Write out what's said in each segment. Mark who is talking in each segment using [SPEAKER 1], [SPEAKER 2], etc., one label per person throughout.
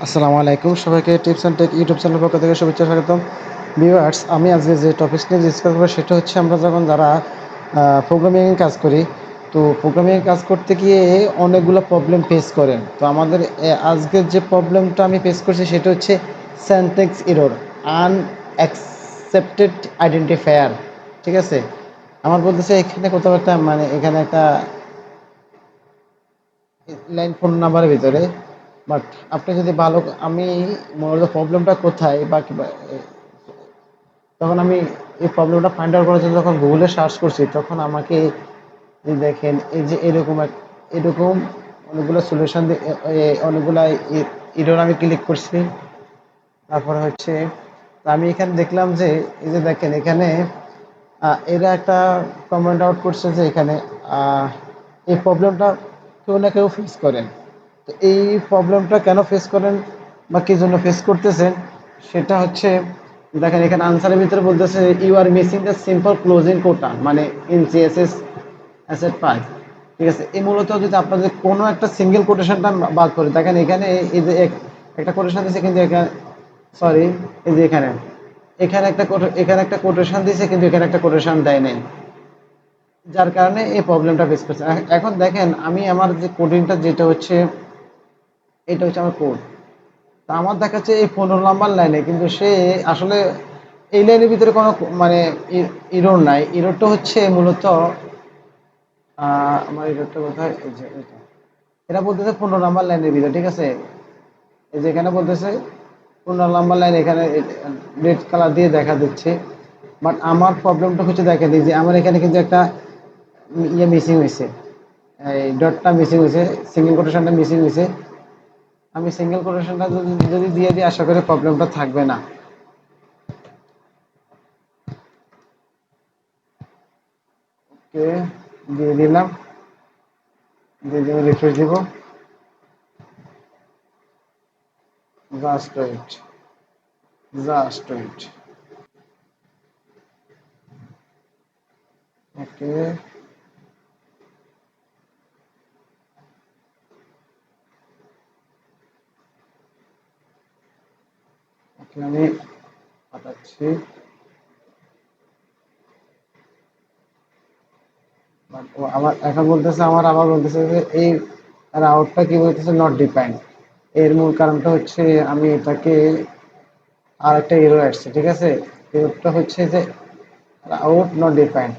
[SPEAKER 1] আসসালামু আলাইকুম সবাইকে tips and take YouTube channel পক্ষ থেকে শুভেচ্ছা স্বাগতম। ভিউয়ার্স, আমি আজকে যে টপিক নিয়ে ডিসকাস করবো সেটা হচ্ছে আমরা যখন যারা প্রোগ্রামিংয়ে কাজ করি, তো প্রোগ্রামিংয়ে কাজ করতে গিয়ে অনেকগুলো প্রবলেম ফেস করেন। তো আমাদের আজকের যে প্রবলেমটা আমি ফেস করছি সেটা হচ্ছে সিনট্যাক্স এরর, আনঅ্যাকসেপ্টেড আইডেন্টিফায়ার। ঠিক আছে, আমার বলতেছে এখানে কোথাও একটা মানে এখানে একটা লাইন ফোন নাম্বারের ভিতরে, বাট আপনি যদি ভালো, আমি মূলত প্রবলেমটা কোথায় বা তখন আমি এই প্রবলেমটা ফাইন্ড আউট করার জন্য যখন গুগলে সার্চ করছি তখন আমাকে এই দেখেন এই যে এরকম অনেকগুলো সলিউশন অনেকগুলো এরর আমি ক্লিক করছি। তারপরে হচ্ছে আমি এখানে দেখলাম যে এই যে দেখেন এখানে এরা একটা কমেন্ট আউট করছে যে এখানে এই প্রবলেমটা কেউ না কেউ ফেস করেন। তো এই প্রবলেমটা কেন ফেস করেন বা কী জন্য ফেস করতেছেন সেটা হচ্ছে দেখেন এখানে আনসারের ভিতরে বলতেছে you are missing the simple closing quote, মানে ইন সিএসএস অ্যাসেট পাই। ঠিক আছে, এই মূলত যদি আপনাদের কোনো একটা সিঙ্গেল কোটেশনটা বাদ করে দেখেন এখানে এই যে একটা কোটেশন দিচ্ছে কিন্তু এখানে, সরি, এই যে এখানে এখানে একটা কোটেশন দিয়েছে কিন্তু এখানে একটা কোটেশন দেয় নাই, যার কারণে এই প্রবলেমটা ফেস করছে। এখন দেখেন আমি আমার যে কোডিংটা যেটা হচ্ছে এটা হচ্ছে আমার কোড, তা আমার দেখাচ্ছে এই 15 নম্বর লাইনে, কিন্তু সে আসলে এই লাইনের ভিতরে কোনো মানে ইরোর নাই। ইরোরটা হচ্ছে মূলত আমার ইরোরটা কোথায়, এই যে এটা এটা বলতেছে 15 নম্বর লাইনের ভিতরে। ঠিক আছে, এই যে এখানে বলতেছে 15 নম্বর লাইন, এখানে রেড কালার দিয়ে দেখা দিচ্ছে। বাট আমার প্রবলেমটা হচ্ছে দেখেন এই যে আমার এখানে কিন্তু একটা ইয়ে মিসিং হয়েছে, এই ডটটা মিসিং হয়েছে, সিঙ্গেল কোটেশনটা মিসিং হয়েছে। আমি সিঙ্গেল কোটেশনটা যদি দিয়ে দিই আশা করি প্রবলেমটা থাকবে না। ওকে, দিয়ে দিলাম, দিয়ে দিয়ে রিফ্রেশ দিব। Just wait, just wait. Okay, okay, আমি পাঠাচ্ছি। বাট ও আমার এখন বলতেছে, আবার বলতেছে যে এই রাউটটা কি বলতেছে, নট ডিফাইন্ড। এর মূল কারণটা হচ্ছে আমি এটাকে আর একটা এরর আসছে। ঠিক আছে, এররটা হচ্ছে যে রাউট নট ডিফাইন্ড।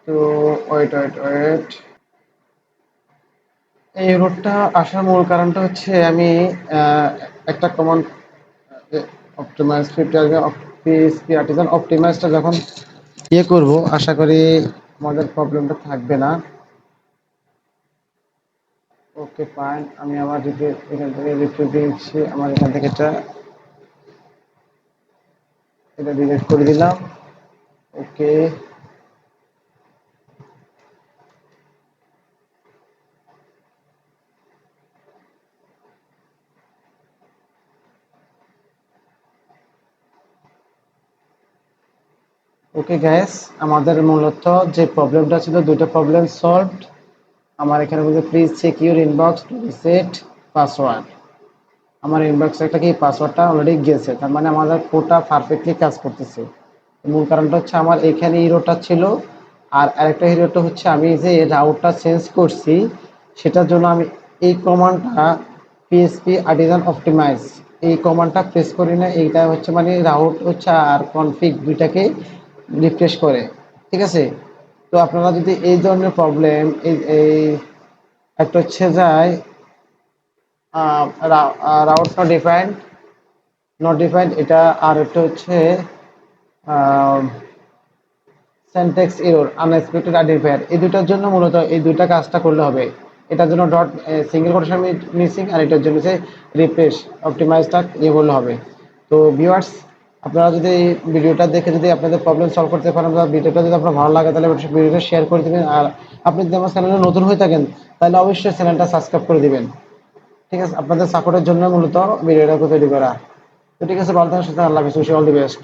[SPEAKER 1] তো ওয়েট ওয়েট ওয়েট, এই রোডটা আসার মূল কারণটা হচ্ছে আমি একটা কমান্ড অপটিমাইজ পিএসপি আর্টিজান অপটিমাইজটা যখন ইয়ে করব আশা করি আমাদের প্রবলেমটা থাকবে না। ওকে ফাইন, আমি আমার এখান থেকে রিফ্রেশ দিচ্ছি, আমার এখান থেকে এটা ডিলিট করে দিলাম। ওকে, ওকে গ্যাস, আমাদের মূলত যে প্রবলেমটা ছিল দুটো প্রবলেম সলভড। আমার এখানে বলতে please check your inbox to reset password. আমার ইনবক্সে একটা কি পাসওয়ার্ডটা অলরেডি গেছে, তার মানে আমাদের কোডটা পারফেক্টলি কাজ করতেছে। মূল কারণটা হচ্ছে আমার এখানে হিরোটা ছিল, আর আরেকটা হিরোটা হচ্ছে আমি যে রাউটটা চেঞ্জ করছি সেটার জন্য আমি এই কমান্ডটা পিএসপি আর্টিজান অপটিমাইজ এই কমান্ডটা প্রেস করি না। এইটা হচ্ছে মানে রাউট হচ্ছে আর কনফিগ দুইটাকে রিফ্রেশ করে। ঠিক আছে, তো আপনারা যদি এই ধরনের প্রবলেম এই একটা হচ্ছে যায় রাউট নট ডিফাইন্ড এটা, আর একটা হচ্ছে সিনট্যাক্স এরর, আনএক্সপেক্টেড আইডেন্টিফায়ার, এই দুটার জন্য মূলত এই দুইটা কাজটা করলে হবে। এটার জন্য ডট সিঙ্গেল কোটেশন মিসিং, আর এটার জন্য যে রিফ্রেশ অপটিমাইজটা ইয়ে করলে হবে। তো ভিউয়ার্স, আপনারা যদি ভিডিওটা দেখে যদি আপনাদের প্রবলেম সলভ করতে পারেন বা ভিডিওটা যদি আপনার ভালো লাগে তাহলে ভিডিওটা শেয়ার করে দেবেন। আর আপনি যদি আমার চ্যানেলে নতুন হয়ে থাকেন তাহলে অবশ্যই চ্যানেলটা সাবস্ক্রাইব করে দিবেন। ঠিক আছে, আপনাদের সাপোর্টের জন্য মূলত ভিডিওটা তৈরি করা। তো ঠিক আছে, ভালো থাকেন, সুস্থ থাকেন, আল্লাহ হাফেজ, wish you all the best.